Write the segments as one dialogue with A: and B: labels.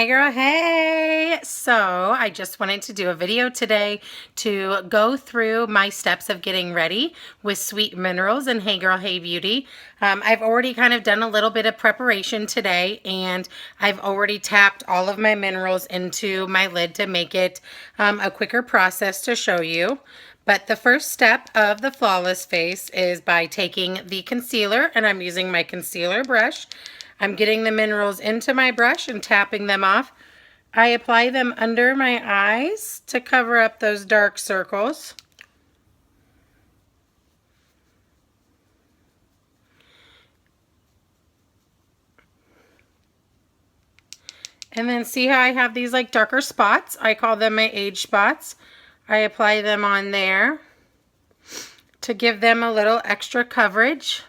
A: girl, hey! So I just wanted to do a video today to go through my steps of getting ready with Sweet Minerals and Hey Girl, Hey Beauty. I've already kind of done a little bit of preparation today, and I've already tapped all of my minerals into my lid to make it a quicker process to show you. But the first step of the Flawless Face is by taking the concealer, and I'm using my concealer brush. I'm getting the minerals into my brush and tapping them off. I apply them under my eyes to cover up those dark circles. And then see how I have these like darker spots? I call them my age spots. I apply them on there to give them a little extra coverage.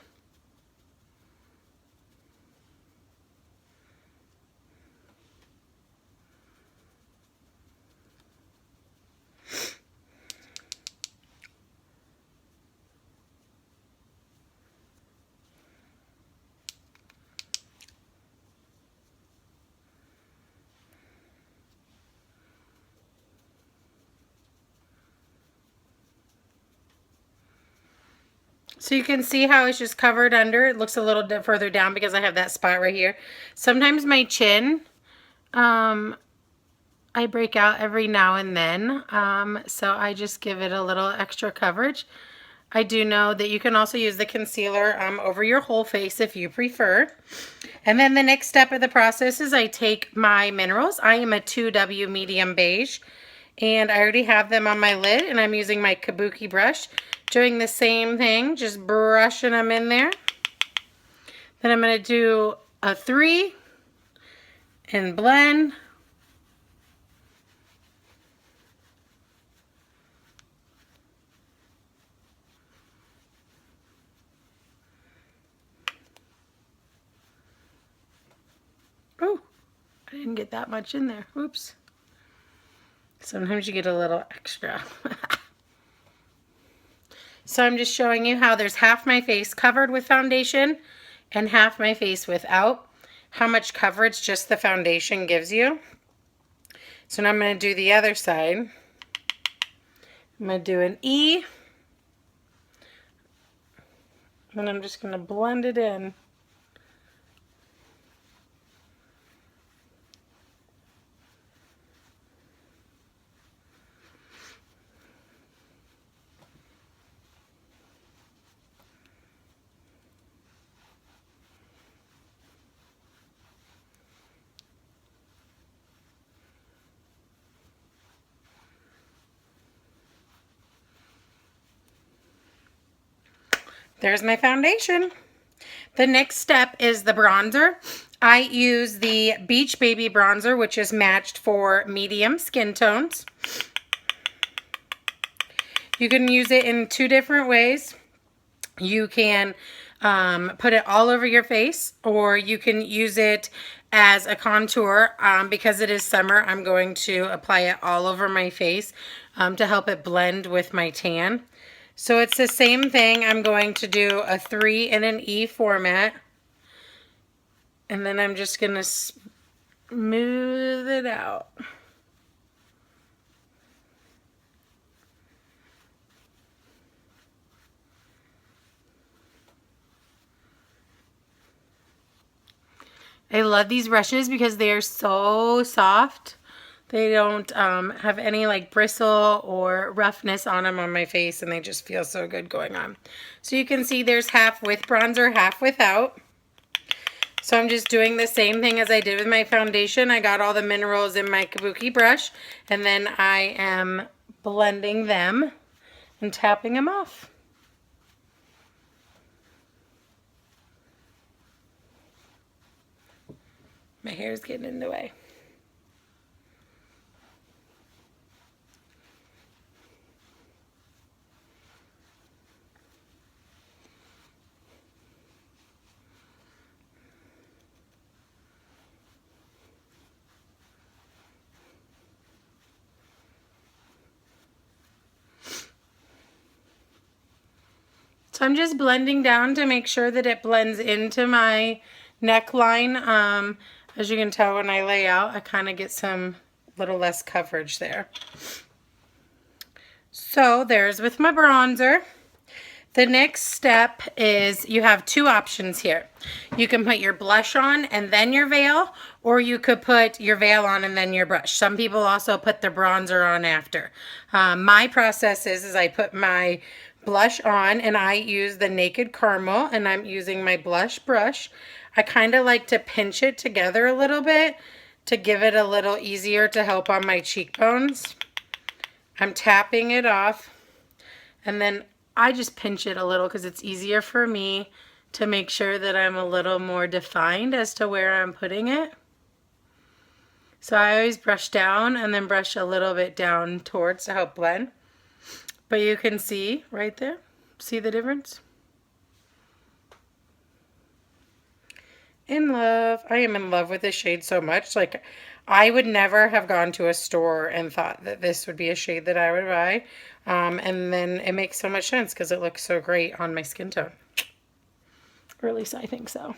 A: So you can see how it's just covered under. It looks a little bit further down because I have that spot right here. Sometimes my chin, I break out every now and then. So I just give it a little extra coverage. I do know that you can also use the concealer over your whole face if you prefer. And then the next step of the process is I take my minerals. I am a 2W medium beige, and I already have them on my lid, and I'm using my Kabuki brush, doing the same thing, just brushing them in there. Then I'm going to do a 3 and blend. Oh, I didn't get that much in there. Oops. Sometimes you get a little extra. So I'm just showing you how there's half my face covered with foundation and half my face without. How much coverage just the foundation gives you. So now I'm going to do the other side. I'm going to do an E. And I'm just going to blend it in. There's my foundation. The next step is the bronzer. I use the Beach Baby bronzer, which is matched for medium skin tones. You can use it in 2 different ways. You can put it all over your face, or you can use it as a contour. Because it is summer, I'm going to apply it all over my face to help it blend with my tan. So it's the same thing. I'm going to do a 3 in an E format. And then I'm just going to smooth it out. I love these brushes because they are so soft. They don't have any like bristle or roughness on them on my face, and they just feel so good going on. So you can see there's half with bronzer, half without. So I'm just doing the same thing as I did with my foundation. I got all the minerals in my Kabuki brush, and then I am blending them and tapping them off. My hair is getting in the way. So I'm just blending down to make sure that it blends into my neckline. As you can tell, when I lay out, I kind of get some little less coverage there. So there's with my bronzer. The next step is you have two options here. You can put your blush on and then your veil, or you could put your veil on and then your brush. Some people also put the bronzer on after. My process is I put my blush on and I use the Naked Caramel and I'm using my blush brush. I kind of like to pinch it together a little bit to give it a little easier to help on my cheekbones. I'm tapping it off and then I just pinch it a little because it's easier for me to make sure that I'm a little more defined as to where I'm putting it. So I always brush down and then brush a little bit down towards to help blend. But you can see right there, see the difference? In love. I am in love with this shade so much. Like, I would never have gone to a store and thought that this would be a shade that I would buy. And then it makes so much sense because it looks so great on my skin tone. Or at least I think so.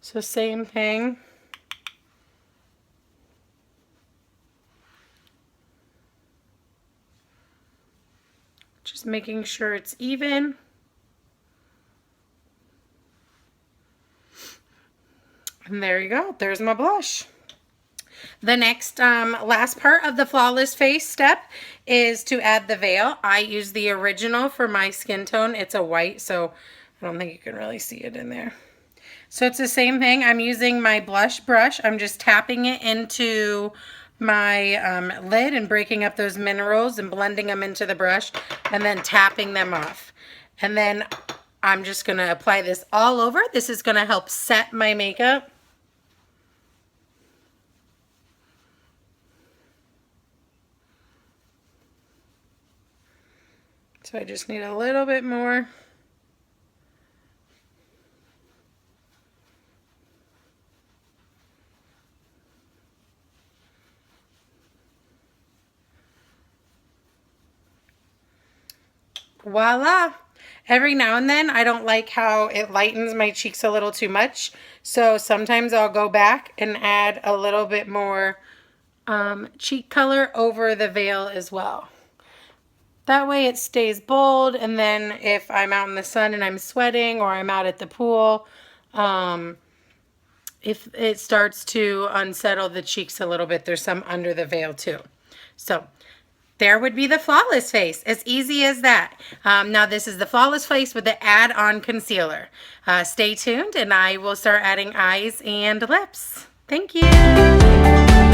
A: So same thing. Just making sure it's even. And there you go. There's my blush. The next last part of the Flawless Face step is to add the veil. I use the original for my skin tone. It's a white, so I don't think you can really see it in there. So it's the same thing. I'm using my blush brush. I'm just tapping it into my lid and breaking up those minerals and blending them into the brush and then tapping them off. And then I'm just going to apply this all over. This is going to help set my makeup. So I just need a little bit more. Voila! Every now and then I don't like how it lightens my cheeks a little too much. So sometimes I'll go back and add a little bit more cheek color over the veil as well. That way it stays bold, and then if I'm out in the sun and I'm sweating or I'm out at the pool, if it starts to unsettle the cheeks a little bit, there's some under the veil too. So there would be the Flawless Face. As easy as that. Now this is the Flawless Face with the add-on concealer. Stay tuned and I will start adding eyes and lips. Thank you.